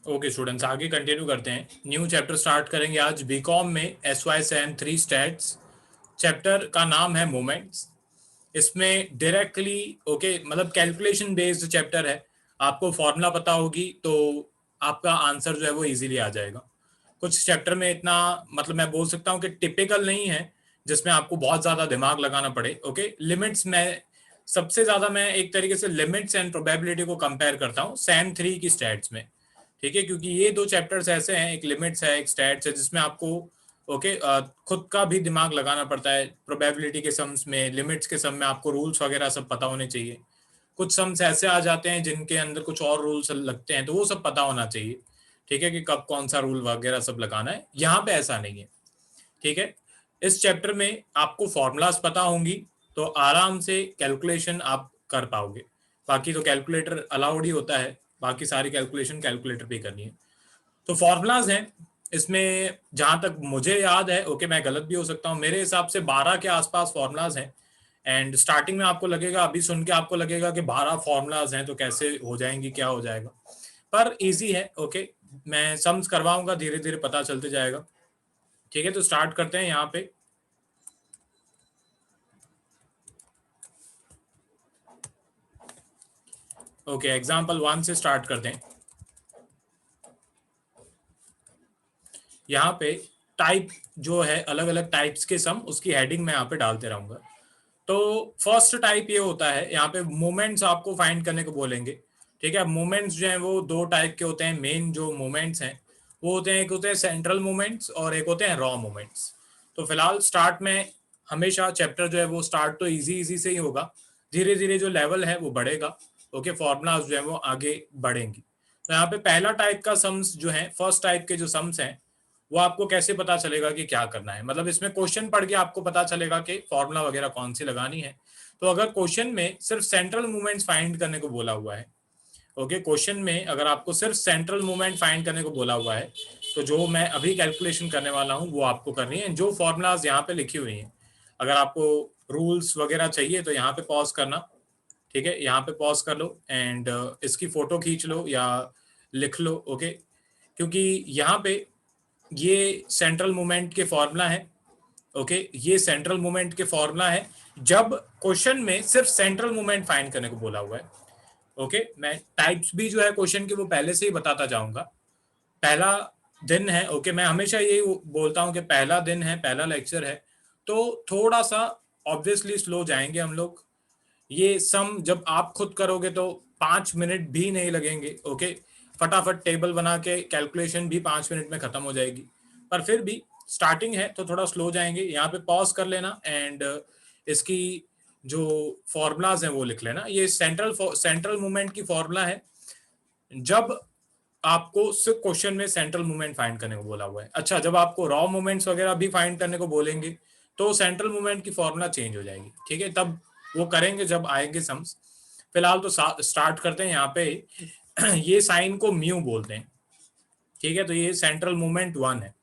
Okay students, आगे continue करते हैं। न्यू चैप्टर स्टार्ट करेंगे आज बीकॉम में, S Y sem 3 stats. Chapter का नाम है मोमेंट्स। इसमें डायरेक्टली ओके मतलब कैलकुलेशन बेस्ड चैप्टर है। आपको फॉर्मूला पता होगी तो आपका आंसर जो है वो इजीली आ जाएगा। कुछ चैप्टर में इतना मतलब मैं बोल सकता हूँ कि टिपिकल नहीं है जिसमें आपको बहुत ज्यादा दिमाग लगाना पड़े। ओके लिमिट्स में सबसे ज्यादा मैं एक तरीके से लिमिट्स एंड प्रोबेबिलिटी को कंपेयर करता हूँ सैम 3 की स्टैट्स में। ठीक है, क्योंकि ये दो चैप्टर्स ऐसे हैं, एक लिमिट्स है एक स्टैट्स है, जिसमें आपको ओके खुद का भी दिमाग लगाना पड़ता है। प्रोबेबिलिटी के सम्स में, लिमिट्स के सम में आपको रूल्स वगैरह सब पता होने चाहिए। कुछ सम्स ऐसे आ जाते हैं जिनके अंदर कुछ और रूल्स लगते हैं, तो वो सब पता होना चाहिए। ठीक है, कि कब कौन सा रूल वगैरह सब लगाना है। यहाँ पे ऐसा नहीं है। ठीक है, इस चैप्टर में आपको फॉर्मूलाज पता होंगी तो आराम से कैलकुलेशन आप कर पाओगे। बाकी तो कैलकुलेटर अलाउड ही होता है, बाकी सारी कैलकुलेशन कैलकुलेटर पे करनी है। तो फॉर्मूलाज हैं इसमें, जहां तक मुझे याद है, ओके मैं गलत भी हो सकता हूँ, मेरे हिसाब से 12 के आसपास फॉर्मूलाज हैं। एंड स्टार्टिंग में आपको लगेगा, अभी सुन के आपको लगेगा कि 12 फॉर्मूलाज हैं तो कैसे हो जाएंगी, क्या हो जाएगा, पर इजी है। ओके मैं सम्स करवाऊंगा, धीरे धीरे पता चलते जाएगा। ठीक है, तो स्टार्ट करते हैं यहाँ पे। ओके एग्जाम्पल 1 से स्टार्ट करते हैं। यहाँ पे टाइप जो है, अलग अलग टाइप्स के सम, उसकी हेडिंग मैं यहाँ पे डालते रहूंगा। तो फर्स्ट टाइप ये होता है, यहाँ पे मोमेंट्स आपको फाइंड करने को बोलेंगे। ठीक है, मोमेंट्स जो है वो दो टाइप के होते हैं। मेन जो मोमेंट्स हैं वो होते हैं, एक होते हैं सेंट्रल मोमेंट्स और एक होते हैं रॉ मोमेंट्स। तो फिलहाल स्टार्ट में हमेशा चैप्टर जो है वो स्टार्ट तो इजी इजी से ही होगा, धीरे धीरे जो लेवल है वो बढ़ेगा। ओके फॉर्मूलाज जो है वो आगे बढ़ेंगी। तो यहाँ पे पहला टाइप का सम्स जो है, फर्स्ट टाइप के जो सम्स हैं, वो आपको कैसे पता चलेगा कि क्या करना है। मतलब इसमें क्वेश्चन पढ़ के आपको पता चलेगा कि फॉर्मूला वगैरह कौन सी लगानी है। तो अगर क्वेश्चन में सिर्फ सेंट्रल मूवमेंट्स फाइंड करने को बोला हुआ है, ओके क्वेश्चन में अगर आपको सिर्फ सेंट्रल मूवमेंट फाइंड करने को बोला हुआ है, तो जो मैं अभी कैलकुलेशन करने वाला हूँ वो आपको करनी है, जो फॉर्मूलाज यहाँ पे लिखी हुई हैं। अगर आपको रूल्स वगैरह चाहिए तो यहाँ पे पॉज करना। ठीक है, यहाँ पे पॉज कर लो एंड इसकी फोटो खींच लो या लिख लो। ओके क्योंकि यहाँ पे ये सेंट्रल मूवमेंट के फॉर्मूला है। ओके ये सेंट्रल मूवमेंट के फॉर्मूला है जब क्वेश्चन में सिर्फ सेंट्रल मूवमेंट फाइंड करने को बोला हुआ है। ओके मैं टाइप्स भी जो है क्वेश्चन के वो पहले से ही बताता जाऊंगा। पहला दिन है, ओके मैं हमेशा यही बोलता हूं कि पहला दिन है, पहला लेक्चर है, तो थोड़ा सा ऑब्वियसली स्लो जाएंगे हम लोग। ये सम जब आप खुद करोगे तो 5 मिनट भी नहीं लगेंगे। ओके फटाफट टेबल बना के कैलकुलेशन भी 5 मिनट में खत्म हो जाएगी, पर फिर भी स्टार्टिंग है तो थोड़ा स्लो जाएंगे। यहाँ पे पॉज कर लेना एंड इसकी जो फॉर्मूलाज हैं वो लिख लेना। ये सेंट्रल मूवमेंट की फॉर्मूला है जब आपको सिर्फ क्वेश्चन में सेंट्रल मूवमेंट फाइंड करने को बोला हुआ है। अच्छा, जब आपको रॉ मूवमेंट्स वगैरह भी फाइंड करने को बोलेंगे तो सेंट्रल मूवमेंट की फॉर्मूला चेंज हो जाएगी। ठीक है, तब वो करेंगे जब आएंगे सम्स। फिलहाल तो स्टार्ट करते हैं। यहाँ पे ये साइन को म्यू बोलते हैं। ठीक है, तो ये सेंट्रल मूवमेंट 1 है।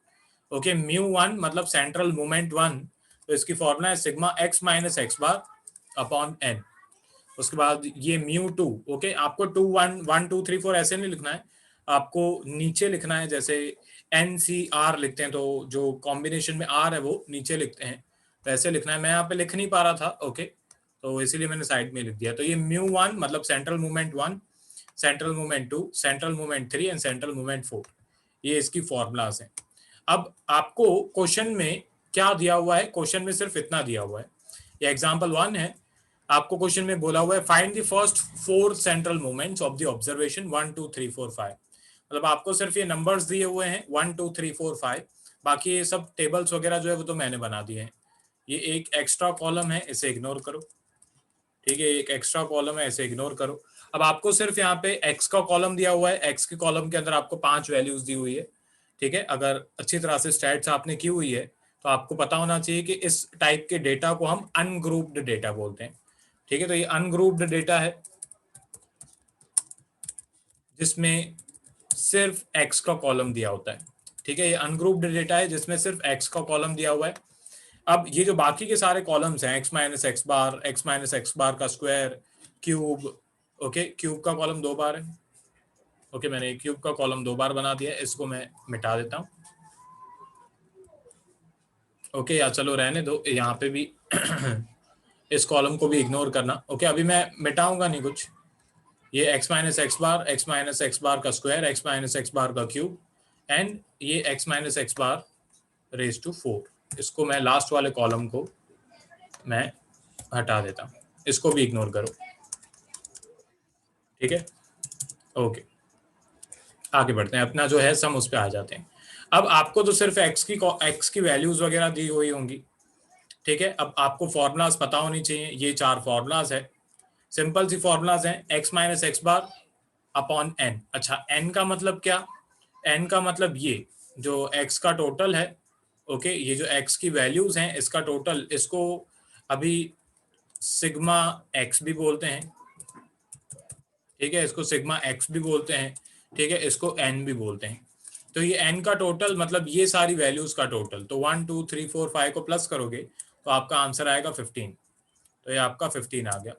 ओके म्यू 1 मतलब सेंट्रल मूवमेंट 1। तो इसकी फॉर्मूला है sigma x minus x bar upon n. उसके बाद ये म्यू 2। ओके आपको 2 1 1 2 3 4 ऐसे नहीं लिखना है, आपको नीचे लिखना है। जैसे एन सी आर लिखते हैं तो जो कॉम्बिनेशन में आर है वो नीचे लिखते हैं, तो ऐसे लिखना है। मैं यहाँ पे लिख नहीं पा रहा था, ओके तो इसीलिए मैंने साइड में लिख दिया। तो ये म्यू 1 मतलब central movement 1, central movement 2, central movement 3 and central movement 4। ये इसकी फॉर्मूलाज हैं। अब आपको क्वेश्चन में क्या दिया हुआ है, क्वेश्चन में सिर्फ इतना दिया हुआ है। ये एग्जाम्पल 1 है। आपको क्वेश्चन में बोला हुआ है find the first 4 central movements of the observation 1 2 3 4 5। मतलब आपको सिर्फ ये नंबर्स दिए हुए हैं 1 2 3 4 5, बाकी ये सब टेबल्स वगैरह जो है वो तो मैंने बना दिए हैं। ये एक एक्स्ट्रा कॉलम है, इसे इग्नोर करो। ठीक है, एक एक्स्ट्रा कॉलम है, इसे इग्नोर करो। अब आपको सिर्फ यहाँ पे एक्स का कॉलम दिया हुआ है, एक्स के कॉलम के अंदर आपको 5 वैल्यूज दी हुई है। ठीक है, अगर अच्छी तरह से स्टैट्स आपने की हुई है तो आपको पता होना चाहिए कि इस टाइप के डेटा को हम अनग्रुप्ड डेटा बोलते हैं। ठीक है, तो ये अनग्रुप्ड डेटा है जिसमें सिर्फ एक्स का कॉलम दिया होता है। ठीक है, ये अनग्रुप्ड डेटा है जिसमें सिर्फ एक्स का कॉलम दिया हुआ है। अब ये जो बाकी के सारे कॉलम्स हैं, एक्स माइनस एक्स बार का स्क्वायर, क्यूब। ओके क्यूब का कॉलम 2 बार है। ओके, मैंने क्यूब का कॉलम 2 बार बना दिया, इसको मैं मिटा देता हूँ। ओके, या चलो रहने दो, यहाँ पे भी इस कॉलम को भी इग्नोर करना। ओके, अभी मैं मिटाऊंगा नहीं कुछ। ये x माइनस एक्स बार का square, x minus x bar का क्यूब, एंड ये x minus x bar raise to 4। इसको मैं लास्ट वाले कॉलम को मैं हटा देता हूँ, इसको भी इग्नोर करो। ठीक है, ओके, आगे बढ़ते हैं। अपना जो है सम उस पे आ जाते हैं। अब आपको तो सिर्फ x की वैल्यूज वगैरह दी हुई होंगी। ठीक है, अब आपको फॉर्मूलाज पता होनी चाहिए। ये 4 फॉर्मूलाज है, सिंपल सी फॉर्मूलाज हैं। x minus x bar upon n। अच्छा, n का मतलब क्या? n का मतलब ये जो x का टोटल है, ओके, ये जो x की वैल्यूज हैं इसका टोटल, इसको अभी सिग्मा x भी बोलते हैं। ठीक है, इसको सिग्मा x भी बोलते हैं। ठीक है, इसको n भी बोलते हैं। तो ये n का टोटल मतलब ये सारी वैल्यूज का टोटल। तो 1 2 3 4 5 को प्लस करोगे तो आपका आंसर आएगा 15। तो ये आपका 15 आ गया।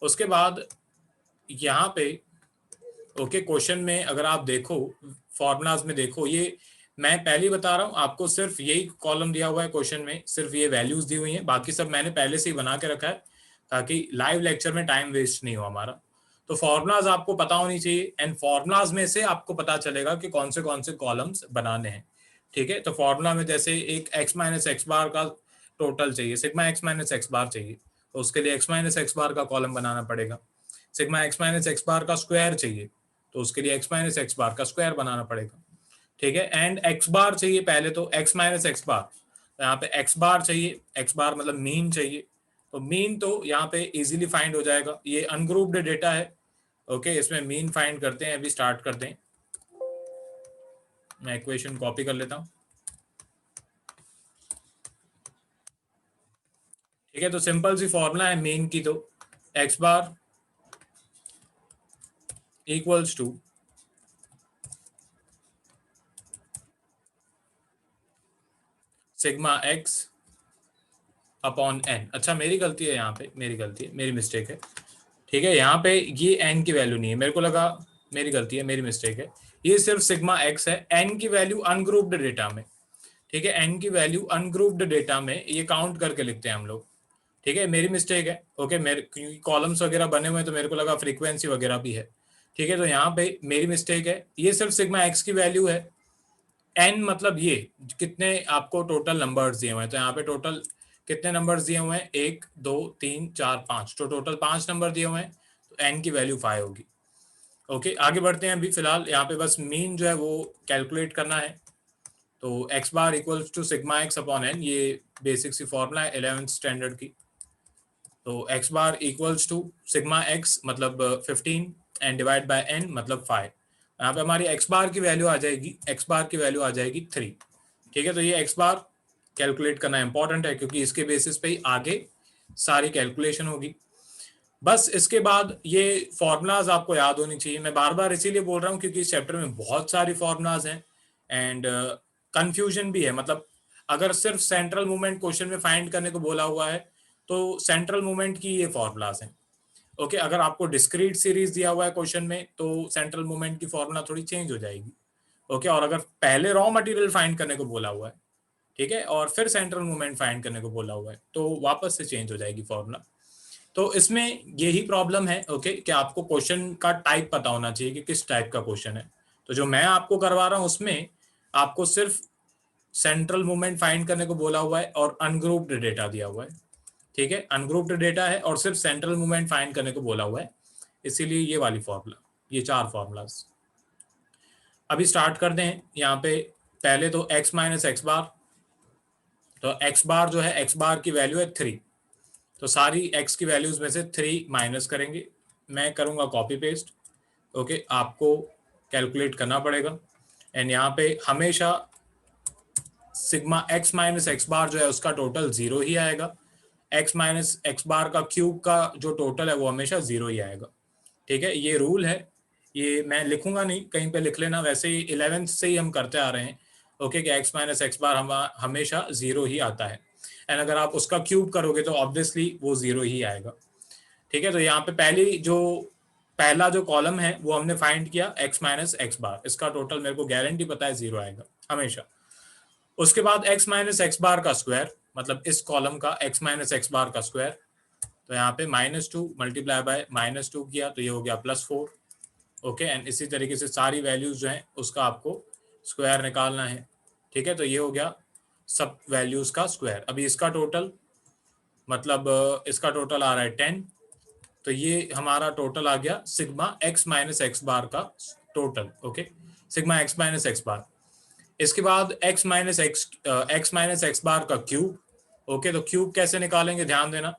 उसके बाद यहाँ पे ओके, क्वेश्चन में अगर आप देखो, फॉर्मूलाज में देखो, ये मैं पहले ही बता रहा हूँ आपको, सिर्फ यही कॉलम दिया हुआ है क्वेश्चन में, सिर्फ ये वैल्यूज दी हुई हैं, बाकी सब मैंने पहले से ही बना के रखा है ताकि लाइव लेक्चर में टाइम वेस्ट नहीं हो हमारा। तो फॉर्मूलाज आपको पता होनी चाहिए, एंड फॉर्मूलाज में से आपको पता चलेगा कि कौन से कॉलम्स बनाने हैं। ठीक है, तो फॉर्मूला में जैसे एक x माइनस एक्स बार का टोटल चाहिए, सिग्मा x माइनस एक्स बार चाहिए, तो उसके लिए x माइनस एक्स बार का कॉलम बनाना पड़ेगा। Sigma x minus x bar का स्क्वायर चाहिए, तो उसके लिए x माइनस एक्स बार का स्क्वायर बनाना पड़ेगा। ठीक है, एंड x बार चाहिए पहले, तो x माइनस एक्स बार, तो यहाँ पे x बार चाहिए। x बार मतलब मीन चाहिए, तो मीन तो यहाँ पे इजीली फाइंड हो जाएगा। ये अनग्रुप्ड डेटा है। ओके, इसमें मीन फाइंड करते हैं, अभी स्टार्ट करते हैं। मैं इक्वेशन कॉपी कर लेता हूँ। ठीक है, तो सिंपल सी फॉर्मूला है मीन की, तो x bar equals to sigma x upon n। अच्छा, मेरी गलती है, यहाँ पे मेरी गलती है, मेरी मिस्टेक है। ठीक है, यहाँ पे ये n की वैल्यू नहीं है, मेरे को लगा मेरी गलती है, मेरी मिस्टेक है। ये सिर्फ सिग्मा x है, n की वैल्यू अनग्रुप्ड डेटा में। ठीक है, n की वैल्यू अनग्रुप्ड डेटा में ये काउंट करके लिखते हैं हम लोग। ठीक है, मेरी मिस्टेक है। ओके, मेरे क्योंकि कॉलम्स वगैरह बने हुए हैं तो मेरे को लगा फ्रीक्वेंसी वगैरह भी है। ठीक है, तो यहाँ पे मेरी मिस्टेक है, ये सिर्फ सिग्मा x की वैल्यू है। n मतलब ये कितने आपको टोटल नंबर्स दिए हुए हैं, तो यहाँ पे टोटल कितने नंबर्स दिए हुए हैं, 1 2 3 4 5, तो टोटल 5 नंबर दिए हुए हैं, तो n की वैल्यू 5 होगी। ओके, आगे बढ़ते हैं। अभी फिलहाल यहाँ पे बस मीन जो है वो कैलकुलेट करना है। तो x bar equals to sigma x upon n, ये बेसिक सी फॉर्मूला है 11th स्टैंडर्ड की। तो x bar equals to sigma x मतलब 15 एंड डिवाइड बाय n मतलब 5। यहाँ पे हमारी x बार की वैल्यू आ जाएगी, x बार की वैल्यू आ जाएगी 3। ठीक है, तो ये x बार कैलकुलेट करना इंपॉर्टेंट है क्योंकि इसके बेसिस पे ही आगे सारी कैलकुलेशन होगी। बस इसके बाद ये फॉर्मूलाज आपको याद होनी चाहिए। मैं बार बार इसीलिए बोल रहा हूँ क्योंकि इस चैप्टर में बहुत सारी फॉर्मूलाज हैं एंड कंफ्यूजन भी है। मतलब अगर सिर्फ सेंट्रल मूवमेंट क्वेश्चन में फाइंड करने को बोला हुआ है तो सेंट्रल मूवमेंट की ये फॉर्मूलाज हैं। ओके, अगर आपको डिस्क्रीट सीरीज दिया हुआ है क्वेश्चन में तो सेंट्रल मूवमेंट की फॉर्मूला थोड़ी चेंज हो जाएगी। ओके, और अगर पहले रॉ मटेरियल फाइंड करने को बोला हुआ है, ठीक है, और फिर सेंट्रल मूवमेंट फाइंड करने को बोला हुआ है, तो वापस से चेंज हो जाएगी फॉर्मूला। तो इसमें यही प्रॉब्लम है। ओके, कि आपको क्वेश्चन का टाइप पता होना चाहिए कि किस टाइप का क्वेश्चन है। तो जो मैं आपको करवा रहा हूं उसमें आपको सिर्फ सेंट्रल मूवमेंट फाइंड करने को बोला हुआ है और अनग्रुप्ड डेटा दिया हुआ है। ठीक है, अनग्रुप्ड डेटा है और सिर्फ सेंट्रल मूवमेंट फाइंड करने को बोला हुआ है, इसीलिए ये वाली फॉर्मूला, ये 4 फॉर्मूलाज अभी स्टार्ट करते हैं। यहाँ पे पहले तो x माइनस एक्स बार, तो x बार जो है, x बार की वैल्यू है 3, तो सारी x की वैल्यूज में से 3 माइनस करेंगे। मैं करूंगा कॉपी पेस्ट। ओके, आपको कैलकुलेट करना पड़ेगा एंड यहाँ पे हमेशा सिग्मा x माइनस एक्स बार जो है उसका टोटल 0 ही आएगा। x माइनस एक्स बार का क्यूब का जो टोटल है वो हमेशा 0 ही आएगा। ठीक है, ये रूल है, ये मैं लिखूंगा नहीं, कहीं पे लिख लेना, वैसे ही 11th से ही हम करते आ रहे हैं। ओके, कि x माइनस एक्स बार हमेशा 0 ही आता है एंड अगर आप उसका क्यूब करोगे तो ऑब्वियसली वो 0 ही आएगा। ठीक है, तो यहाँ पे पहली जो पहला जो कॉलम है वो हमने फाइंड किया x माइनस एक्स बार, इसका टोटल मेरे को गारंटी पता है 0 आएगा हमेशा। उसके बाद x माइनस एक्स बार का स्क्वायर, मतलब इस कॉलम का x माइनस एक्स बार का स्क्वायर, तो यहाँ पे -2 मल्टीप्लाई बाय -2 किया तो ये हो गया +4। ओके, एंड इसी तरीके से सारी वैल्यूज जो हैं उसका आपको स्क्वायर निकालना है। ठीक है, तो ये हो गया सब वैल्यूज का स्क्वायर। अभी इसका टोटल, मतलब इसका टोटल आ रहा है 10, तो ये हमारा टोटल आ गया sigma x minus x bar का total. Okay, sigma x minus x bar. इसके बाद x माइनस एक्स बार का क्यूब। ओके, तो क्यूब कैसे निकालेंगे ध्यान देना।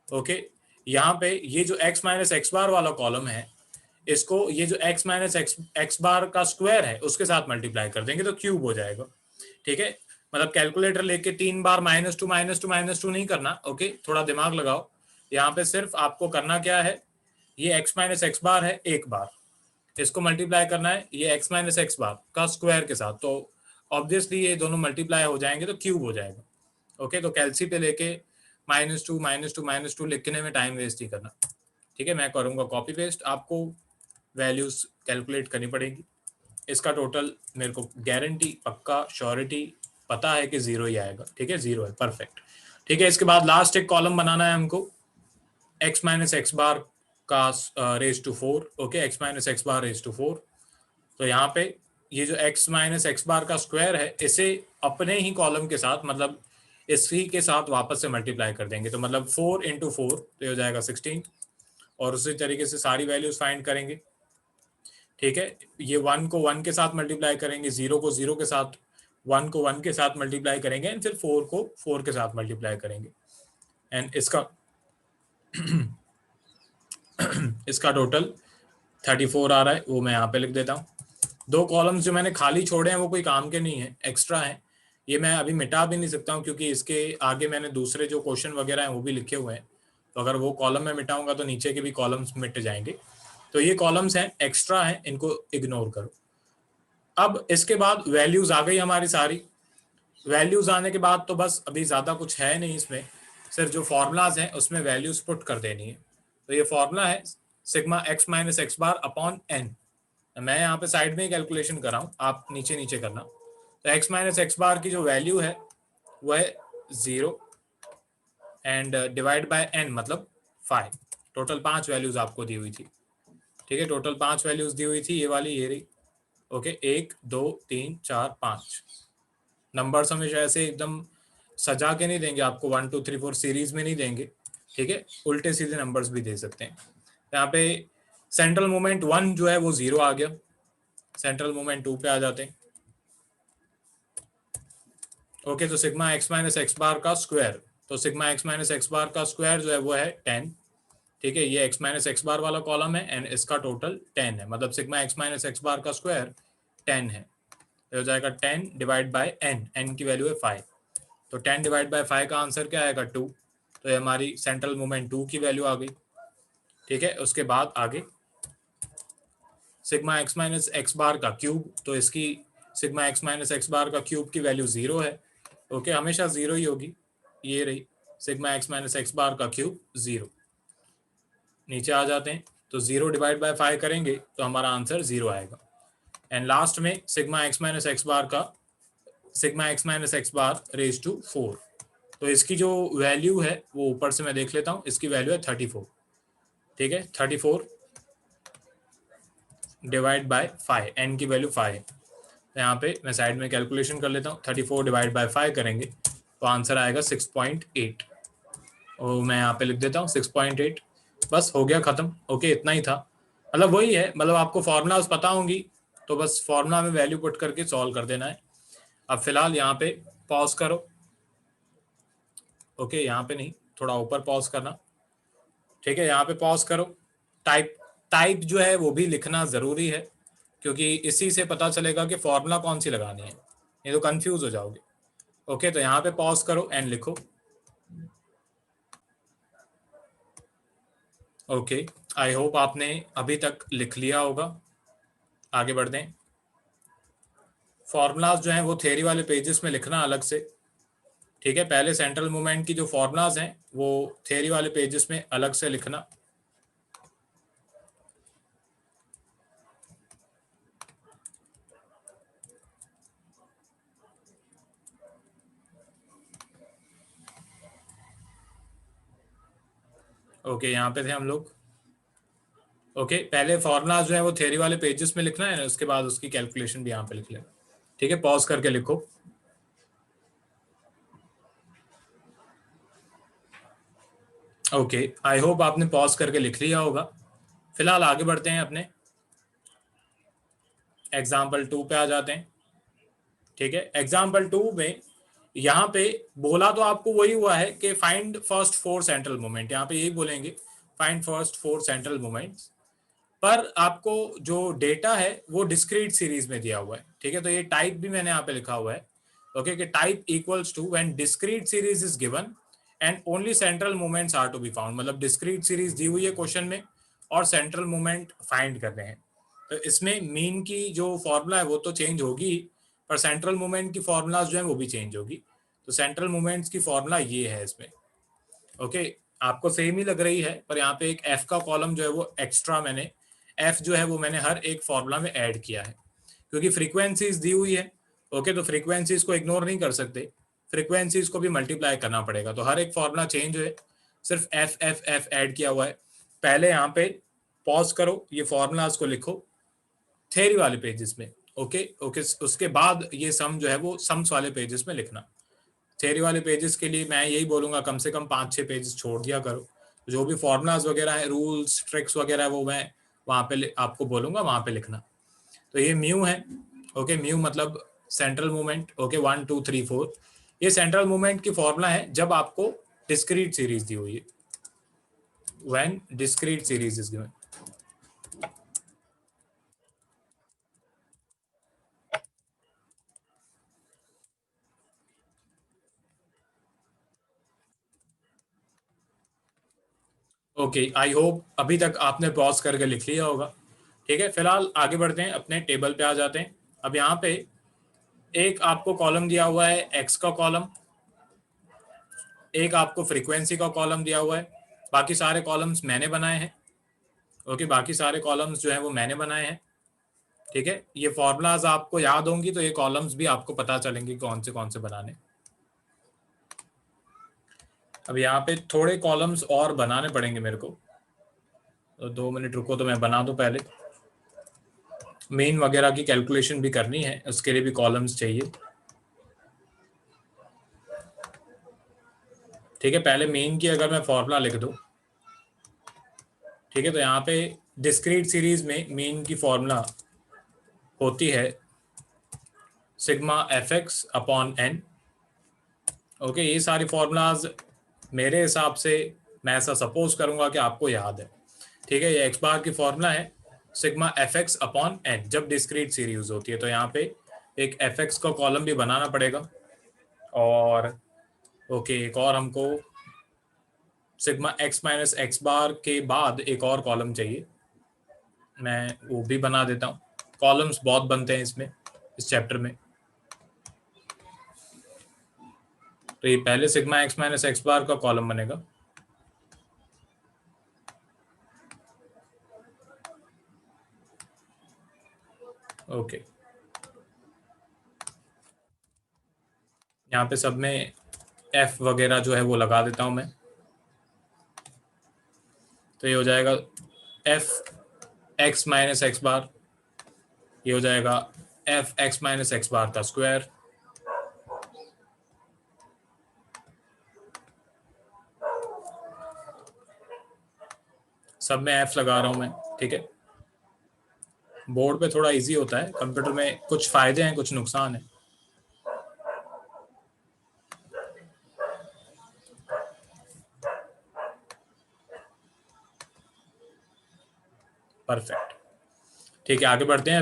ओके, यहाँ पे ये जो x माइनस एक्स बार वाला कॉलम है, इसको ये जो x माइनस एक्स बार का स्क्वायर है उसके साथ मल्टीप्लाई कर देंगे तो क्यूब हो जाएगा। ठीक है, मतलब कैलकुलेटर लेके 3 बार -2 नहीं करना। ओके, थोड़ा दिमाग लगाओ। यहाँ पे सिर्फ आपको करना क्या है, ये x माइनस एक्स बार है एक बार, इसको मल्टीप्लाई करना है ये x माइनस एक्स बार का स्क्वायर के साथ, तो ऑब्वियसली ये दोनों मल्टीप्लाई हो जाएंगे तो क्यूब हो जाएगा। ओके, तो कैलसी पे लेके -2 लिखने में टाइम वेस्ट नहीं करना। ठीक है, मैं करूंगा कॉपी पेस्ट, आपको वैल्यूज कैलकुलेट करनी पड़ेगी। इसका टोटल मेरे को गारंटी, पक्का, श्योरिटी पता है कि 0 ही आएगा। ठीक है, 0 है, परफेक्ट। ठीक है, इसके बाद लास्ट एक कॉलम बनाना है हमको, x माइनस एक्स बार का raise to 4। Okay, x minus x bar raise to 4, तो यहाँ पे ये जो x माइनस एक्स बार का स्क्वायर है इसे अपने ही कॉलम के साथ, मतलब इसी के साथ वापस से मल्टीप्लाई कर देंगे, तो मतलब 4 इंटू 4 तो हो जाएगा 16, और उसी तरीके से सारी वैल्यूज फाइंड करेंगे। ठीक है, ये 1 को 1 के साथ मल्टीप्लाई करेंगे, 0 को 0 के साथ, 1 को 1 के साथ मल्टीप्लाई करेंगे, एंड फिर 4 को 4 के साथ मल्टीप्लाई करेंगे, एंड इसका टोटल 34 आ रहा है, वो मैं यहाँ पे लिख देता हूँ। दो कॉलम्स जो मैंने खाली छोड़े हैं वो कोई काम के नहीं है, एक्स्ट्रा है, ये मैं अभी मिटा भी नहीं सकता हूँ क्योंकि इसके आगे मैंने दूसरे जो क्वेश्चन वगैरह हैं वो भी लिखे हुए हैं, तो अगर वो कॉलम में मिटाऊंगा तो नीचे के भी कॉलम्स मिट जाएंगे, तो ये कॉलम्स हैं, एक्स्ट्रा हैं, इनको इग्नोर करो। अब इसके बाद वैल्यूज आ गई हमारी सारी। वैल्यूज आने के बाद तो बस अभी ज़्यादा कुछ है नहीं इसमें, सिर्फ जो फॉर्मूलाज हैं उसमें वैल्यूज पुट कर देनी है। तो ये फॉर्मूला है sigma x minus x bar upon n. मैं यहाँ पे साइड में ही कैलकुलेशन कर रहा हूँ, आप नीचे नीचे करना। तो x माइनस एक्स बार की जो वैल्यू है वो है 0 एंड डिवाइड बाय n, मतलब 5। टोटल 5 वैल्यूज आपको दी हुई थी। ठीक है, टोटल 5 वैल्यूज दी हुई थी, ये वाली ये रही। ओके, 1 2 3 4 5 नंबर्स हमेशा ऐसे एकदम सजा के नहीं देंगे आपको, 1 2 3 4 सीरीज में नहीं देंगे। ठीक है, उल्टे सीधे नंबर्स भी दे सकते हैं। यहाँ पे सेंट्रल मोमेंट 1 जो है वो 0 आ गया, सेंट्रल मोमेंट 2 पे आ जाते हैं। ओके, तो sigma x minus x bar का स्क्वायर, तो sigma x minus x bar का स्क्वायर जो है वो है 10। ठीक है, ये x माइनस एक्स बार वाला कॉलम है एंड इसका टोटल 10 है, मतलब sigma x minus x bar का स्क्वायर 10 है, तो हो जाएगा 10 डिवाइड बाय n, n की वैल्यू है 5, तो 10 डिवाइड बाय 5 का आंसर क्या आएगा 2, तो ये हमारी सेंट्रल मोमेंट 2 की वैल्यू आ गई। ठीक है, उसके बाद आगे sigma x minus x bar का क्यूब, तो इसकी sigma x minus x bar का क्यूब की वैल्यू 0 है। ओके, हमेशा 0 ही होगी, ये रही sigma x minus x bar का क्यूब 0। नीचे आ जाते हैं, तो 0 डिवाइड बाय 5 करेंगे तो हमारा आंसर 0 आएगा। एंड लास्ट में sigma x minus x bar का, sigma x minus x bar raise to 4, तो इसकी जो वैल्यू है वो ऊपर से मैं देख लेता हूँ, इसकी वैल्यू है 34। ठीक है, 34 डिवाइड बाय 5, एन की वैल्यू 5 है, तो यहाँ पे मैं साइड में कैलकुलेशन कर लेता हूँ, 34 डिवाइड बाय 5 करेंगे तो आंसर आएगा 6.8, और मैं यहाँ पे लिख देता हूँ 6.8। बस हो गया खत्म। ओके, इतना ही था, मतलब वही है, मतलब आपको फॉर्मूलाज पता होंगी तो बस फॉर्मूला में वैल्यू पुट करके सॉल्व कर देना है। अब फिलहाल यहाँ पे पॉज करो। ओके, यहाँ पे नहीं, थोड़ा ऊपर पॉज करना। ठीक है, यहाँ पे पॉज करो। टाइप टाइप जो है वो भी लिखना जरूरी है, क्योंकि इसी से पता चलेगा कि फॉर्मूला कौन सी लगानी है, नहीं तो कंफ्यूज हो जाओगे। ओके, तो यहाँ पे पॉज करो एंड लिखो। ओके, आई होप आपने अभी तक लिख लिया होगा। आगे बढ़ते हैं। फॉर्मूलाज जो हैं वो थ्योरी वाले पेजेस में लिखना अलग से। ठीक है, पहले सेंट्रल मूवमेंट की जो फॉर्मूलाज हैं वो थ्योरी वाले पेजेस में अलग से लिखना। ओके, यहाँ पे थे हम लोग। ओके, पहले फॉर्मूला जो है वो थ्योरी वाले पेजेस में लिखना है, उसके बाद उसकी कैलकुलेशन भी यहाँ पे लिख लेना। ठीक है, पॉज करके लिखो। ओके, आई होप आपने पॉज करके लिख लिया होगा। फिलहाल आगे बढ़ते हैं, अपने एग्जाम्पल 2 पे आ जाते हैं। ठीक है, एग्जाम्पल 2 में यहाँ पे बोला तो आपको वही हुआ है कि फाइंड फर्स्ट 4 सेंट्रल मोमेंट, यहाँ पे यही बोलेंगे, फाइंड फर्स्ट 4 सेंट्रल मोमेंट्स। पर आपको जो डेटा है वो डिस्क्रीट सीरीज में दिया हुआ है। ठीक है, तो ये टाइप भी मैंने यहाँ पे लिखा हुआ है। ओके, कि type equals to when discrete series is given and only central moments are to be found. मतलब डिस्क्रीट सीरीज दी हुई है क्वेश्चन में और सेंट्रल मोमेंट फाइंड करने हैं। तो इसमें मीन की जो फॉर्मूला है वो तो चेंज होगी, पर सेंट्रल मोमेंट की फॉर्मूलाज जो है वो भी चेंज होगी। तो सेंट्रल मोमेंट्स की फॉर्मूला ये है इसमें। ओके, आपको सेम ही लग रही है, पर यहाँ पे एक एफ का कॉलम जो है वो एक्स्ट्रा मैंने, एफ जो है वो मैंने हर एक फॉर्मूला में ऐड किया है, क्योंकि फ्रीक्वेंसीज दी हुई है। ओके, तो फ्रीक्वेंसीज को इग्नोर नहीं कर सकते, फ्रीक्वेंसीज को भी मल्टीप्लाई करना पड़ेगा। तो हर एक फॉर्मूला चेंज है, सिर्फ एफ एफ एफ ऐड किया हुआ है। पहले यहाँ पे पॉज करो, ये फॉर्मूलाज को लिखो थ्योरी वाले पेजेस में। ओके ओके, उसके बाद ये सम जो है वो सम्स वाले पेजेस में लिखना। थ्योरी वाले पेजेस के लिए मैं यही बोलूंगा, कम से कम 5-6 पेजेस छोड़ दिया करो। जो भी फॉर्मूलाज वगैरह है, रूल्स ट्रिक्स वगैरह है, वो मैं वहाँ पे आपको बोलूंगा, वहाँ पे लिखना। तो ये म्यू है। ओके, म्यू मतलब सेंट्रल मूवमेंट। ओके, 1 2 3 4, ये सेंट्रल मूवमेंट की फॉर्मूला है जब आपको डिस्क्रीट सीरीज दी हुई है, when discrete series is given. Okay, I hope अभी तक आपने पॉज करके लिख लिया होगा। ठीक है, फिलहाल आगे बढ़ते हैं, अपने टेबल पे आ जाते हैं। अब यहाँ पे एक आपको कॉलम दिया हुआ है एक्स का कॉलम, एक आपको फ्रीक्वेंसी का कॉलम दिया हुआ है, बाकी सारे कॉलम्स मैंने बनाए हैं। ओके, बाकी सारे कॉलम्स जो है वो मैंने बनाए हैं। ठीक है, ये फॉर्मूलाज आपको याद होंगी तो ये कॉलम्स भी आपको पता चलेंगे कौन से बनाने। अब यहाँ पे थोड़े कॉलम्स और बनाने पड़ेंगे मेरे को, तो 2 मिनट रुको तो मैं बना दूं। पहले मेन वगैरह की कैलकुलेशन भी करनी है, उसके लिए भी कॉलम्स चाहिए। ठीक है, पहले मेन की अगर मैं फॉर्मूला लिख दूं, ठीक है, तो यहाँ पे डिस्क्रीट सीरीज में मेन की फॉर्मूला होती है sigma f x upon n. Okay, ये सारी फॉर्मूलाज मेरे हिसाब से, मैं ऐसा सपोज करूंगा कि आपको याद है। ठीक है, ये एक्स बार की फॉर्मूला है sigma f x upon n जब डिस्क्रीट सीरीज होती है। तो यहाँ पे एक एफ एक्स का कॉलम भी बनाना पड़ेगा, और ओके, एक और हमको सिग्मा एक्स माइनस एक्स बार के बाद एक और कॉलम चाहिए, मैं वो भी बना देता हूँ। कॉलम्स बहुत बनते हैं इसमें, इस चैप्टर में। तो ये पहले sigma x minus x bar का कॉलम बनेगा। ओके, यहाँ पे सब में एफ वगैरह जो है वो लगा देता हूँ मैं। तो ये हो जाएगा एफ एक्स माइनस एक्स बार, ये हो जाएगा F x minus x bar का स्क्वायर। सब में एफ लगा रहा हूं मैं। ठीक है, बोर्ड पे थोड़ा इजी होता है, कंप्यूटर में कुछ फायदे हैं कुछ नुकसान है। परफेक्ट। ठीक है, आगे बढ़ते हैं।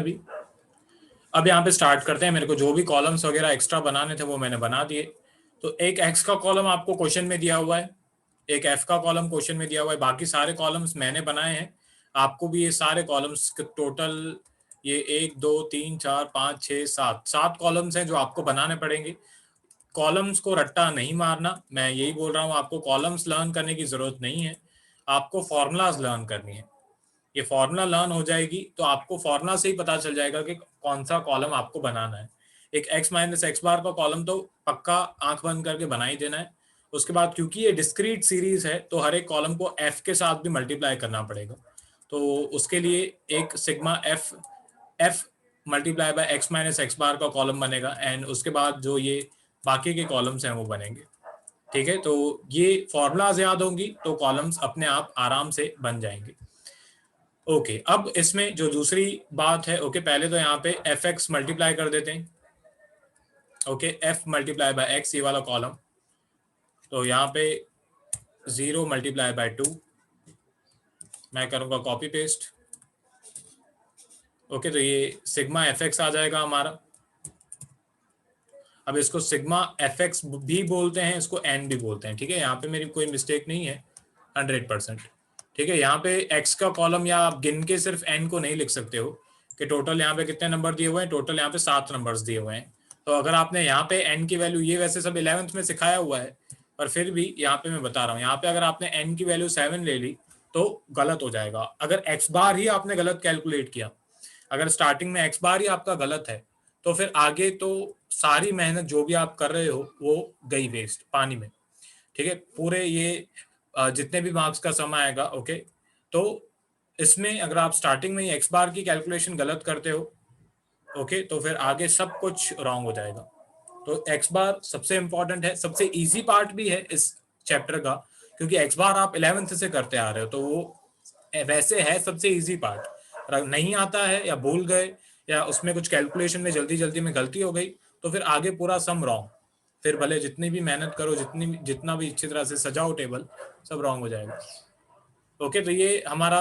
अब यहाँ पे स्टार्ट करते हैं। मेरे को जो भी कॉलम्स वगैरह एक्स्ट्रा बनाने थे वो मैंने बना दिए। तो एक एक्स का कॉलम आपको क्वेश्चन में दिया हुआ है, एक एफ का कॉलम क्वेश्चन में दिया हुआ है, बाकी सारे कॉलम्स मैंने बनाए हैं। आपको भी ये सारे कॉलम्स टोटल, ये 1 2 3 4 5 6 7 कॉलम्स हैं जो आपको बनाने पड़ेंगे। कॉलम्स को रट्टा नहीं मारना, मैं यही बोल रहा हूँ। आपको कॉलम्स लर्न करने की जरूरत नहीं है, आपको फॉर्मूलाज लर्न करनी है। ये फॉर्मूला लर्न हो जाएगी तो आपको फॉर्मूला से ही पता चल जाएगा कि कौन सा कॉलम आपको बनाना है। एक एक्स माइनस एक्स बार का कॉलम तो पक्का आंख बंद करके बना ही देना है, उसके बाद क्योंकि ये डिस्क्रीट सीरीज है तो हर एक कॉलम को एफ के साथ भी मल्टीप्लाई करना पड़ेगा, तो उसके लिए एक sigma f f multiply by x minus x bar का कॉलम बनेगा, एंड उसके बाद जो ये बाकी के कॉलम्स हैं वो बनेंगे। ठीक है, तो ये फॉर्मूलाज याद होंगी तो कॉलम्स अपने आप आराम से बन जाएंगे। ओके, अब इसमें जो दूसरी बात है, ओके पहले तो यहाँ पे एफ एक्स मल्टीप्लाई कर देते हैं। Okay, F multiply by x ये वाला कॉलम, तो यहाँ पे 0 मल्टीप्लाई बाय 2 मैं करूँगा कॉपी पेस्ट। ओके, तो ये सिग्मा एफ एक्स आ जाएगा हमारा। अब इसको सिग्मा एफ एक्स भी बोलते हैं, इसको एन भी बोलते हैं। ठीक है, यहाँ पे मेरी कोई मिस्टेक नहीं है 100%। ठीक है, यहाँ पे एक्स का कॉलम या आप गिन के सिर्फ एन को नहीं लिख सकते हो कि टोटल यहाँ पे कितने नंबर दिए हुए हैं। टोटल यहाँ पे 7 नंबर्स दिए हुए हैं, तो अगर आपने यहाँ पे एन की वैल्यू, ये वैसे सब 11th में सिखाया हुआ है पर फिर भी यहाँ पे मैं बता रहा हूँ, यहाँ पे अगर आपने एन की वैल्यू 7 ले ली तो गलत हो जाएगा। अगर एक्स बार ही आपने गलत कैलकुलेट किया, अगर स्टार्टिंग में एक्स बार ही आपका गलत है तो फिर आगे तो सारी मेहनत जो भी आप कर रहे हो वो गई वेस्ट पानी में। ठीक है, पूरे ये जितने भी मार्क्स का सम आएगा, ओके, तो इसमें अगर आप स्टार्टिंग में ही एक्स बार की कैलकुलेशन गलत करते हो, ओके, तो फिर आगे सब कुछ रॉन्ग हो जाएगा। तो एक्स बार सबसे इंपॉर्टेंट है, सबसे इजी पार्ट भी है इस चैप्टर का, क्योंकि एक्स बार आप 11th से करते आ रहे हो, तो वो वैसे है सबसे इजी पार्ट। नहीं आता है या भूल गए या उसमें कुछ कैलकुलेशन में जल्दी जल्दी में गलती हो गई तो फिर आगे पूरा सम रॉन्ग, फिर भले जितनी भी मेहनत करो, जितना भी अच्छी तरह से सजाओ टेबल, सब रॉन्ग हो जाएगा। ओके, तो ये हमारा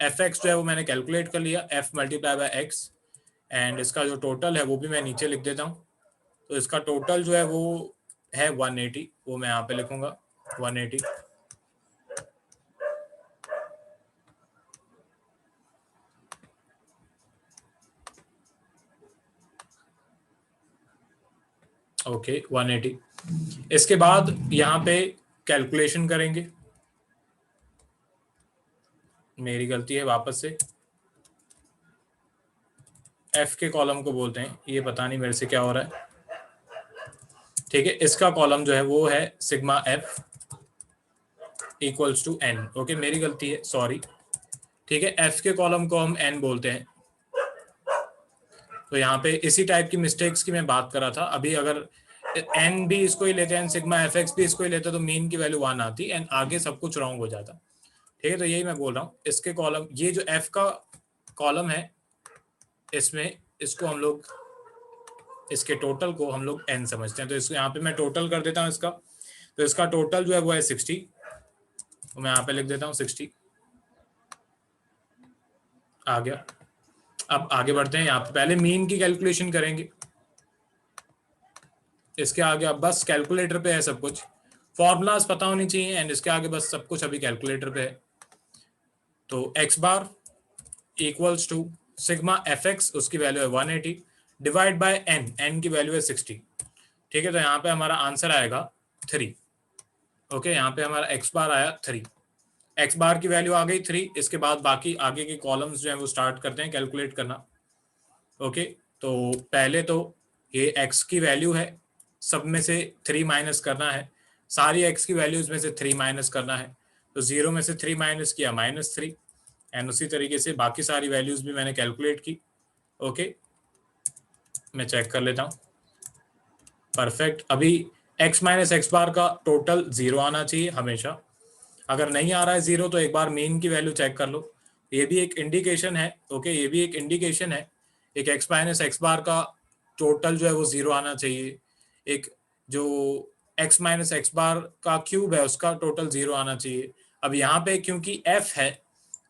एफ एक्स जो है वो मैंने कैलकुलेट कर लिया, F multiply by x, and इसका जो टोटल है वो भी मैं नीचे लिख देता हूँ। तो इसका टोटल जो है वो है 180, वो मैं यहाँ पे लिखूंगा 180। ओके 180। इसके बाद यहाँ पे कैलकुलेशन करेंगे, मेरी गलती है वापस से, एफ के कॉलम को बोलते हैं, ये पता नहीं मेरे से क्या हो रहा है। ठीक है, इसका कॉलम जो है वो है sigma f equals to n. Okay, मेरी गलती है, सॉरी। ठीक है, एफ के कॉलम को हम एन बोलते हैं। तो यहाँ पे इसी टाइप की मिस्टेक्स की मैं बात कर रहा था अभी। अगर एन भी इसको ही लेते हैं, सिग्मा एफ एक्स भी इसको ही लेते तो मीन की वैल्यू 1 आती एंड आगे सब कुछ रॉन्ग हो जाता। ठीक है, तो यही मैं बोल रहा हूँ, इसके कॉलम, ये जो एफ का कॉलम है इसमें, इसको हम लोग, इसके टोटल को हम लोग एन समझते हैं। तो इसको यहाँ पे मैं टोटल कर देता हूँ इसका। तो इसका टोटल जो है वो है 60, तो मैं यहाँ पे लिख देता हूँ 60 आ गया। अब आगे बढ़ते हैं, यहाँ पे पहले मीन की कैलकुलेशन करेंगे, इसके आगे अब बस कैलकुलेटर पे है सब कुछ, फॉर्मूलाज पता होनी चाहिए एंड इसके आगे बस सब कुछ अभी कैलकुलेटर पे है। तो x bar equals to sigma f x, उसकी वैल्यू है 180 डिवाइड बाय एन, एन की वैल्यू है 60। ठीक है, तो यहाँ पे हमारा आंसर आएगा 3। ओके, यहाँ पे हमारा एक्स बार आया 3, एक्स बार की वैल्यू आ गई 3। इसके बाद बाकी आगे के कॉलम्स जो है वो स्टार्ट करते हैं कैलकुलेट करना। ओके, तो पहले तो ये एक्स की वैल्यू है, सब में से 3 माइनस करना है, सारी एक्स की वैल्यूज में से 3 माइनस करना है। तो 0 में से 3 माइनस किया -3, एंड उसी तरीके से बाकी सारी वैल्यूज भी मैंने कैलकुलेट की। ओके, मैं चेक कर लेता हूँ, परफेक्ट। अभी एक्स माइनस एक्स बार का टोटल 0 आना चाहिए हमेशा। अगर नहीं आ रहा है 0 तो एक बार मीन की वैल्यू चेक कर लो, ये भी एक इंडिकेशन है। ओके, ये भी एक इंडिकेशन है, एक एक्स माइनस एक्स बार का टोटल जो है वो 0 आना चाहिए, एक जो एक्स माइनस एक्स बार का क्यूब है उसका टोटल 0 आना चाहिए। अब यहाँ पे क्योंकि एफ है,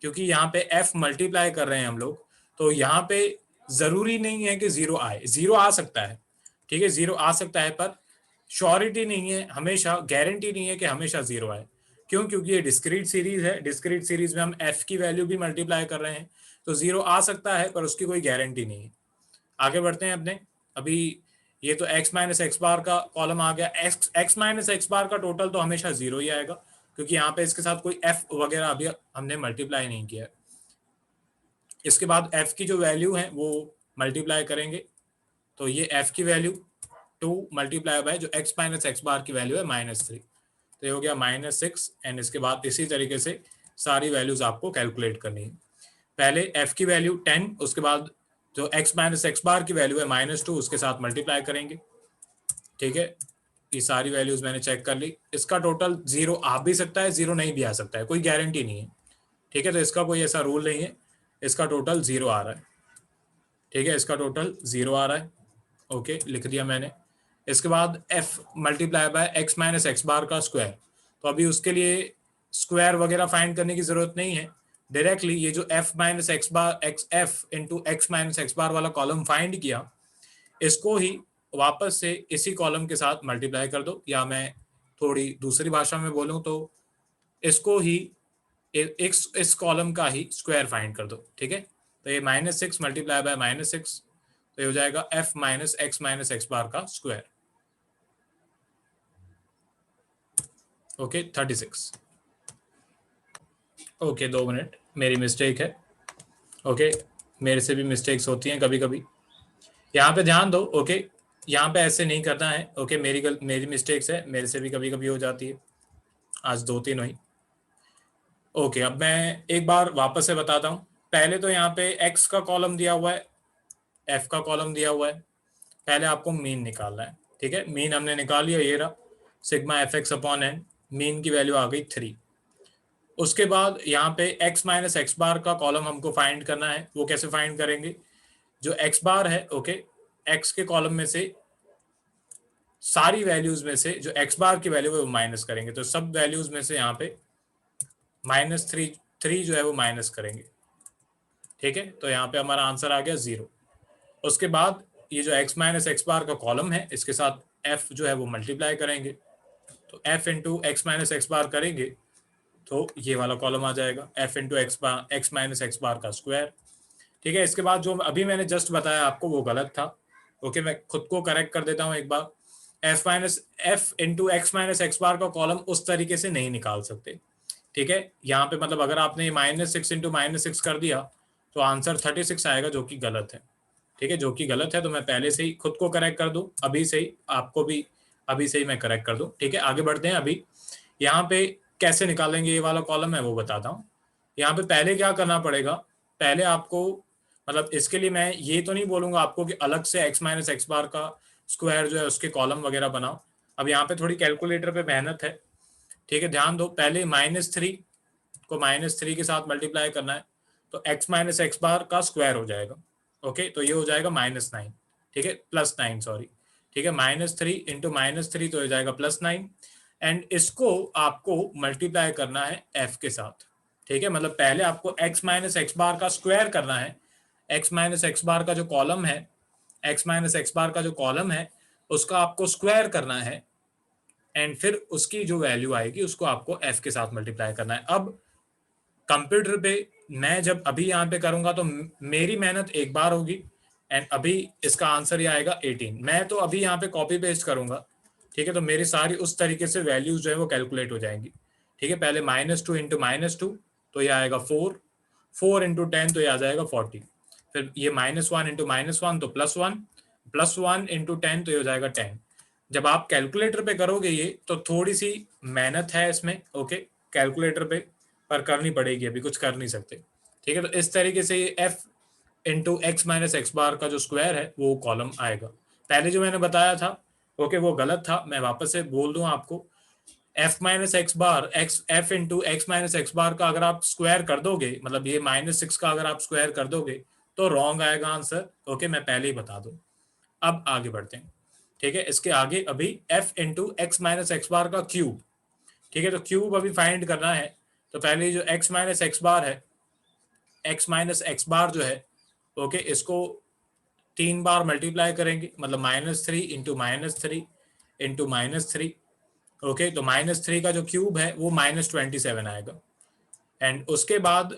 क्योंकि यहाँ पे एफ मल्टीप्लाई कर रहे हैं हम लोग, तो यहाँ पे जरूरी नहीं है कि 0 आए, 0 आ सकता है। ठीक है, 0 आ सकता है पर श्योरिटी नहीं है, हमेशा गारंटी नहीं है कि हमेशा 0 आए। क्यों? क्योंकि ये डिस्क्रीट सीरीज है, डिस्क्रीट सीरीज में हम एफ की वैल्यू भी मल्टीप्लाई कर रहे हैं, तो 0 आ सकता है पर उसकी कोई गारंटी नहीं है। आगे बढ़ते हैं अपने। अभी ये तो x माइनस एक्स बार का कॉलम आ गया, x माइनस एक्स बार का टोटल तो हमेशा 0 ही आएगा, क्योंकि यहाँ पे इसके साथ कोई f वगैरह अभी हमने मल्टीप्लाई नहीं किया। इसके बाद f की जो वैल्यू है वो मल्टीप्लाई करेंगे, तो ये f की वैल्यू 2 मल्टीप्लाई बाय जो x माइनस एक्स बार की वैल्यू है -3, तो ये हो गया -6। एंड इसके बाद इसी तरीके से सारी वैल्यूज आपको कैलकुलेट करनी है। पहले f की वैल्यू 10, उसके बाद जो x माइनस एक्स बार की वैल्यू है -2 उसके साथ मल्टीप्लाई करेंगे। ठीक है, ये सारी वैल्यूज मैंने चेक कर ली। इसका टोटल 0 आ भी सकता है, 0 नहीं भी आ सकता है, कोई गारंटी नहीं है। ठीक है, तो इसका कोई ऐसा रूल नहीं है। इसका टोटल 0 आ रहा है। ठीक है, इसका टोटल 0 आ रहा है। ओके, लिख दिया मैंने। इसके बाद f multiply by x minus x bar का स्क्वायर, तो अभी उसके लिए स्क्वायर वगैरह फाइंड करने की जरूरत नहीं है। डायरेक्टली ये जो f minus x bar x f into x minus x bar वाला कॉलम फाइंड किया, इसको ही वापस से इसी कॉलम के साथ मल्टीप्लाई कर दो, या मैं थोड़ी दूसरी भाषा में बोलूं तो इसको ही इस कॉलम का ही स्क्वायर फाइंड कर दो। ठीक है, तो ये -6 मल्टीप्लाई बाय -6, तो ये हो जाएगा f माइनस एक्स बार का स्क्वायर। ओके, 36। ओके, 2 मिनट, मेरी मिस्टेक है। ओके, मेरे से भी मिस्टेक्स होती हैं कभी कभी, यहाँ पे ध्यान दो। ओके, यहाँ पे ऐसे नहीं करना है। ओके, मेरी मिस्टेक्स है, मेरे से भी कभी कभी हो जाती है, आज 2-3 हुई। ओके, अब मैं एक बार वापस से बताता हूँ। पहले तो यहाँ पे x का कॉलम दिया हुआ है, f का कॉलम दिया हुआ है। पहले आपको मीन निकालना है। ठीक है, मीन हमने निकाल लिया, ये रहा sigma f x upon n. Mean की वैल्यू आ गई 3। उसके बाद यहाँ पे x माइनस एक्स बार का कॉलम हमको फाइंड करना है। वो कैसे फाइंड करेंगे? जो x बार है, ओके, x के कॉलम में से सारी वैल्यूज में से जो x बार की वैल्यू है वो माइनस करेंगे। तो सब वैल्यूज में से यहाँ पे -3 जो है वो माइनस करेंगे। ठीक है, तो यहाँ पे हमारा आंसर आ गया 0। उसके बाद ये जो x माइनस एक्स बार का कॉलम है, इसके साथ f जो है वो मल्टीप्लाई करेंगे। तो f into x minus x bar करेंगे तो ये वाला कॉलम आ जाएगा, f into x minus x bar का स्क्वायर। ठीक है, इसके बाद जो अभी मैंने जस्ट बताया आपको वो गलत था। ओके, मैं खुद को करेक्ट कर देता हूँ एक बार। f into x minus x bar का कॉलम उस तरीके से नहीं निकाल सकते। ठीक है, यहाँ पे मतलब अगर आपने -6 इंटू -6 कर दिया तो आंसर 36 आएगा, जो कि गलत है। ठीक है, जो कि गलत है, तो मैं पहले से ही खुद को करेक्ट कर दूं, अभी से ही आपको भी अभी से ही मैं करेक्ट कर दूं। ठीक है, आगे बढ़ते हैं। अभी यहाँ पे कैसे निकालेंगे ये वाला कॉलम, मैं वो बताता हूँ। यहाँ पे पहले क्या करना पड़ेगा, पहले आपको मतलब इसके लिए मैं ये तो नहीं बोलूंगा आपको कि अलग से x माइनस एक्स बार का स्क्वायर जो है उसके कॉलम वगैरह बनाओ। अब यहाँ पे थोड़ी कैलकुलेटर पे मेहनत है। ठीक है, ध्यान दो, पहले -3 को -3 के साथ मल्टीप्लाई करना है, तो x माइनस एक्स बार का स्क्वायर हो जाएगा। ओके, तो ये हो जाएगा -9। ठीक है, +9 सॉरी। ठीक है, -3 इंटू -3 तो हो जाएगा +9। एंड इसको आपको मल्टीप्लाई करना है f के साथ। ठीक है, मतलब पहले आपको x माइनस एक्स बार का स्क्वायर करना है। x माइनस एक्स बार का जो कॉलम है, x माइनस एक्स बार का जो कॉलम है उसका आपको स्क्वायर करना है। एंड फिर उसकी जो वैल्यू आएगी उसको आपको f के साथ मल्टीप्लाई करना है। अब कंप्यूटर पे मैं जब अभी यहाँ पे करूंगा तो मेरी मेहनत एक बार होगी, एंड अभी इसका आंसर ये आएगा 18। मैं तो अभी यहाँ पे कॉपी पेस्ट करूंगा। ठीक है, तो मेरी सारी उस तरीके से वैल्यूज जो है वो कैलकुलेट हो जाएंगी। ठीक है, पहले -2 इंटू -2 तो ये आएगा 4, 4 इंटू 10 तो ये आ जाएगा 40। फिर ये -1 इंटू -1 तो +1, +1 इंटू 10 तो ये हो जाएगा 10। जब आप कैलकुलेटर पे करोगे ये तो थोड़ी सी मेहनत है इसमें। ओके, कैलकुलेटर पे पर करनी पड़ेगी, अभी कुछ कर नहीं सकते। ठीक है, तो इस तरीके से ये f into x minus x bar का जो स्क्वायर है वो कॉलम आएगा। पहले जो मैंने बताया था ओके वो गलत था, मैं वापस से बोल दूं आपको। f minus x bar f into x minus x bar का अगर आप स्क्वायर कर दोगे, मतलब ये -6 का अगर आप स्क्वायर कर दोगे तो रॉन्ग आएगा आंसर। ओके, मैं पहले ही बता दूं। अब आगे बढ़ते हैं। ठीक है, इसके आगे अभी f into x minus x bar का क्यूब। ठीक है, तो क्यूब अभी फाइंड करना है। तो पहले जो x माइनस एक्स बार है, x माइनस एक्स बार जो है ओके इसको 3 बार मल्टीप्लाई करेंगे, मतलब -3 इंटू -3 इंटू -3। ओके, तो -3 का जो क्यूब है वो -27 आएगा। एंड उसके बाद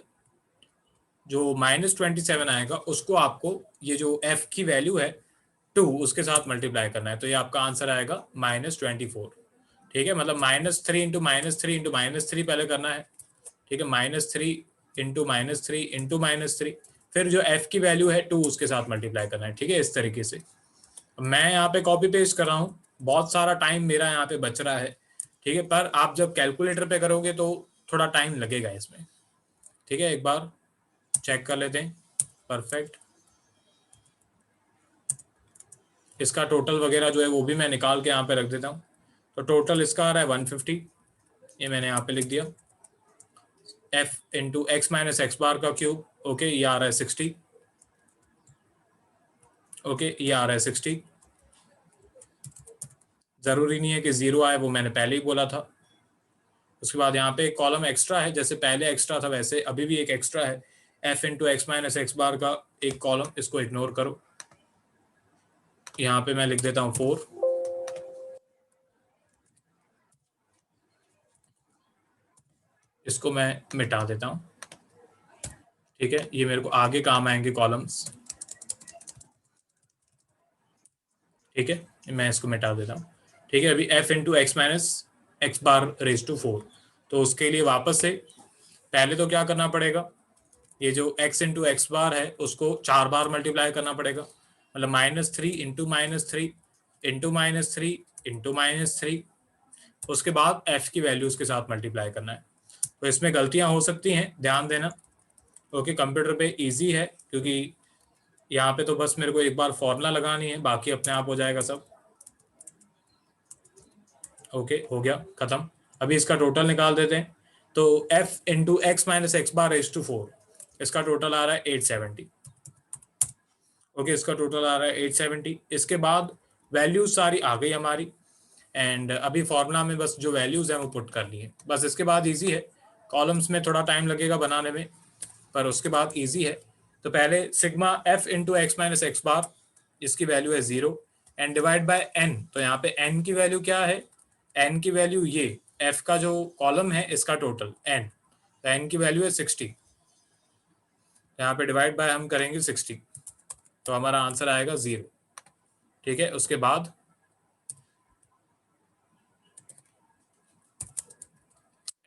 जो -27 आएगा उसको आपको ये जो f की वैल्यू है 2 उसके साथ मल्टीप्लाई करना है, तो ये आपका आंसर आएगा -24। ठीक है, मतलब -3 इंटू -3 इंटू -3 पहले करना है। ठीक है, -3 इंटू -3 इंटू -3, फिर जो f की वैल्यू है 2 उसके साथ मल्टीप्लाई करना है। ठीक है, इस तरीके से। मैं यहाँ पे कॉपी पेस्ट कर रहा हूँ, बहुत सारा टाइम मेरा यहाँ पे बच रहा है, ठीक है, पर आप जब कैलकुलेटर पे करोगे तो थोड़ा टाइम लगेगा इसमें, ठीक है। एक बार चेक कर लेते हैं। परफेक्ट। इसका टोटल वगैरह जो है वो भी मैं निकाल के यहाँ पे रख देता हूँ। तो टोटल इसका आ रहा है 150, ये मैंने यहाँ पे लिख दिया। F into x minus x bar का क्यूब, ओके, ये आ रहा है 60, ओके, ये आ रहा है 60। जरूरी नहीं है कि जीरो आए, वो मैंने पहले ही बोला था। उसके बाद यहाँ पे एक कॉलम एक्स्ट्रा है, जैसे पहले एक्स्ट्रा था वैसे अभी भी एक एक्स्ट्रा है, f into x minus x bar का एक कॉलम, इसको इग्नोर करो। यहाँ पे मैं लिख देता हूँ 4। इसको मैं मिटा देता हूँ, ठीक है, ये मेरे को आगे काम आएंगे कॉलम्स, ठीक है, मैं इसको मिटा देता हूँ, ठीक है। अभी f into x minus x bar raise to 4, तो उसके लिए वापस से पहले तो क्या करना पड़ेगा, ये जो x इंटू एक्स बार है उसको 4 बार मल्टीप्लाई करना पड़ेगा, मतलब -3 इंटू -3 इंटू -3 इंटू -3, उसके बाद f की वैल्यूज के साथ मल्टीप्लाई करना है। तो इसमें गलतियां हो सकती हैं, ध्यान देना। ओके, कंप्यूटर पे इजी है क्योंकि यहाँ पे तो बस मेरे को एक बार फॉर्मूला लगानी है, बाकी अपने आप हो जाएगा सब। ओके, हो गया खत्म। अभी इसका टोटल निकाल देते हैं। तो f into x minus x bar raise to 4, इसका टोटल आ रहा है 870। ओके, इसका टोटल आ रहा है 870। इसके बाद वैल्यूज सारी आ गई हमारी, एंड अभी फॉर्मूला में बस जो वैल्यूज हैं वो पुट कर ली है, बस इसके बाद इजी है। कॉलम्स में थोड़ा टाइम लगेगा बनाने में, पर उसके बाद इजी है। तो पहले sigma f into x minus x bar, इसकी वैल्यू है 0 एंड डिवाइड बाय एन। तो यहाँ पे एन की वैल्यू क्या है, एन की वैल्यू ये एफ का जो कॉलम है इसका टोटल एन, तो एन की वैल्यू है 60। यहाँ पे डिवाइड बाय हम करेंगे 60, तो हमारा आंसर आएगा 0, ठीक है। उसके बाद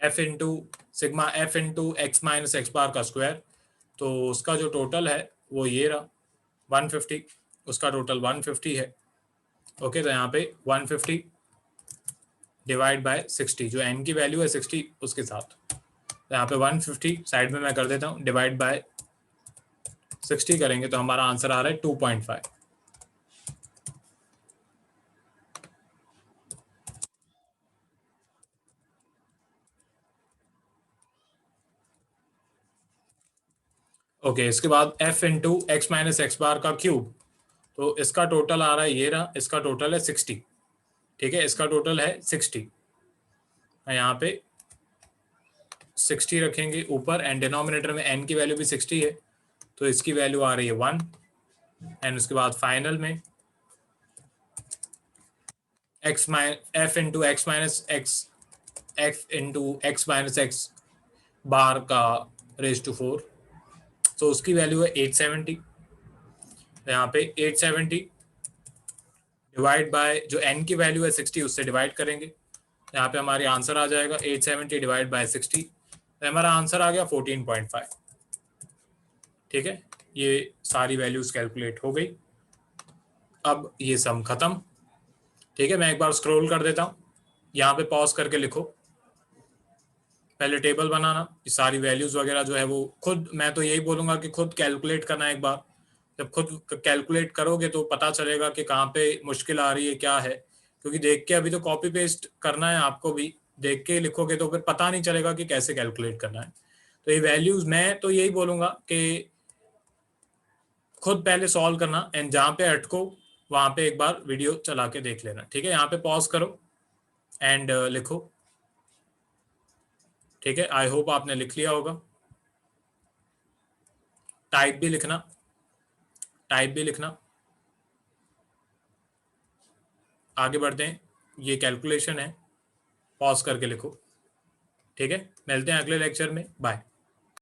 f into sigma f into x minus x bar का स्क्वायर, तो उसका जो टोटल है वो ये रहा 150, उसका टोटल 150 है। ओके, तो यहाँ पे 150 डिवाइड बाय 60, जो एन की वैल्यू है 60 उसके साथ, तो यहाँ पे 150 साइड में मैं कर देता हूँ, डिवाइड बाय 60 करेंगे तो हमारा आंसर आ रहा है 2.5। ओके, इसके बाद f into x minus x bar का क्यूब, तो इसका टोटल आ रहा है ये रहा, इसका टोटल है 60, ठीक है, इसका टोटल है 60। यहाँ पे 60 रखेंगे ऊपर, एंड डिनोमिनेटर में n की वैल्यू भी 60 है, तो इसकी वैल्यू आ रही है 1, एंड उसके बाद फाइनल में f into x minus x f into x minus x bar का रेज टू 4, तो उसकी वैल्यू है 870। तो यहाँ पे 870 डिवाइड बाय जो n की वैल्यू है 60 उससे डिवाइड करेंगे, यहाँ पे हमारी आंसर आ जाएगा 870 डिवाइड बाय 60, तो हमारा आंसर आ गया 14.5, ठीक है। ये सारी वैल्यूज कैलकुलेट हो गई। अब ये सम खत्म, ठीक है। मैं एक बार स्क्रॉल कर देता हूँ, यहाँ पे पॉज करके लिखो, पहले टेबल बनाना, ये सारी वैल्यूज वगैरह जो है वो खुद, मैं तो यही बोलूंगा कि खुद कैलकुलेट करना एक बार। जब खुद कैलकुलेट करोगे तो पता चलेगा कि कहाँ पे मुश्किल आ रही है, क्या है, क्योंकि देख के अभी तो कॉपी पेस्ट करना है आपको भी, देख के लिखोगे तो फिर पता नहीं चलेगा कि कैसे कैलकुलेट करना है। तो ये वैल्यूज मैं तो यही बोलूंगा कि खुद पहले सॉल्व करना, एंड जहाँ पे अटको वहां पे एक बार वीडियो चला के देख लेना, ठीक है। यहाँ पे पॉज करो एंड लिखो, ठीक है। आई होप आपने लिख लिया होगा। टाइप भी लिखना, टाइप भी लिखना। आगे बढ़ते हैं, ये कैलकुलेशन है, पॉज करके लिखो, ठीक है। मिलते हैं अगले लेक्चर में, बाय।